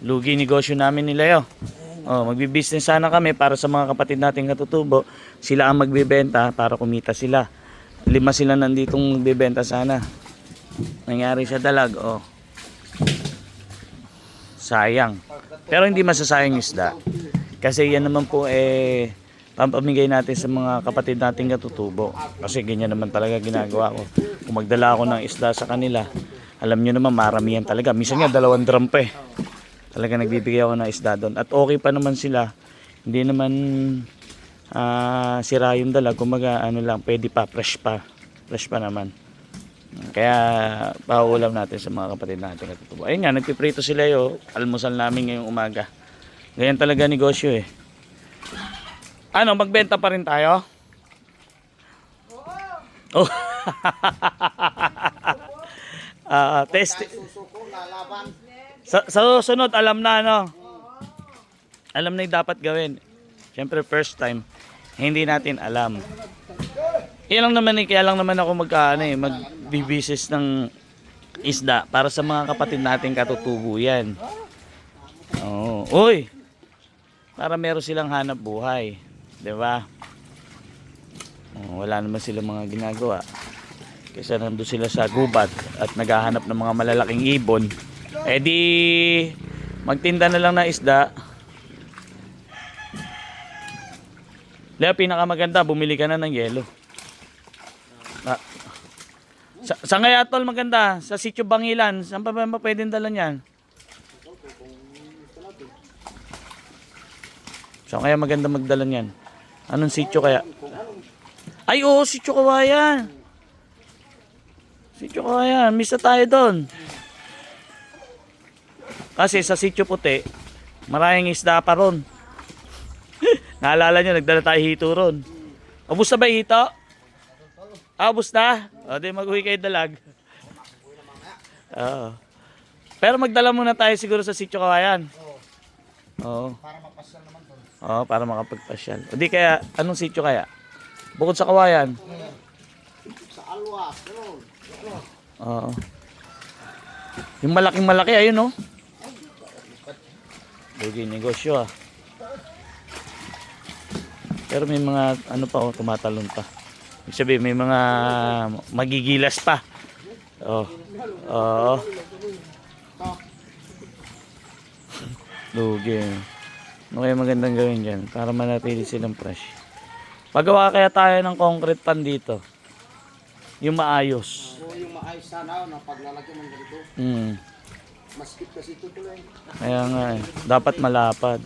Lugi negosyo namin ni Leo. Oh, magbi-business sana kami para sa mga kapatid nating katutubo. Sila ang magbebenta para kumita sila. 5 sila nanditong magbebenta sana. Nangyari sa dalag, oh. Sayang. Pero hindi masasayang yung isda. Kasi yan naman po pampamigay natin sa mga kapatid nating katutubo. Kasi ganyan naman talaga ginagawa ko. Kung magdala ako ng isda sa kanila, alam nyo naman maramihan talaga. Minsan nga 2 drum pa eh. Talaga nagbibigay ako ng isda doon. At okay pa naman sila. Hindi naman sira yung dalag. Kumaga ano lang, pwede pa, fresh pa. Fresh pa naman. Kaya pauulam natin sa mga kapatid natin katutubo. Ayun nga, nagpiprito sila yo. Almusal namin ngayong umaga. Ganyan talaga negosyo eh. Ano, magbenta pa rin tayo? Oh. Test. Sa susunod, alam na ano. Alam na yung dapat gawin. Siyempre first time, hindi natin alam. Kaya lang naman ako magbibisis ng isda para sa mga kapatid nating katutubo yan. Oh, uy. Para meron silang hanap buhay, 'di ba? Oh, wala naman silang mga ginagawa. Kaysa nandoon sila sa gubat at naghahanap ng mga malalaking ibon, eh di magtinda na lang ng isda. Leo, pinakamaganda, bumili ka na ng yelo. Sa ngaya tol maganda, sa Sitio Bangilan, saan pa ba pwedeng dala niyan? So kaya maganda magdala niyan. Anong sitio kaya? Ay oo, Sitio Kawayan. Sitio Kawayan, miss na tayo doon. Kasi sa Sitio Puti, maraming isda pa ron. Naalala nyo, nagdala tayo hito ron. Ubus na ba yung hito? Ubus na? O di mag-uwi kayo dalag. Pero magdala muna tayo siguro sa Sitio Kawayan. Oo. Para mapasyal naman doon. Oo, para makapagpasyal. O di kaya, anong sitio kaya? Bukod sa Kawayan? Sa Alwa. Oo. Yung malaking malaki, ayun oh. Lugi negosyo ah. Pero may mga ano pa oh, tumatalon pa. Ibig sabihin, may mga magigilas pa. Oh. Oo. Lugi. Ano kaya magandang gawin dyan para manatili silang fresh? Pagawa kaya tayo ng concrete pan dito. Yung maayos. O yung maayos sana na paglalagyan ng ganito. Maskip kasi ito tuloy. Kaya nga eh. Dapat malapad.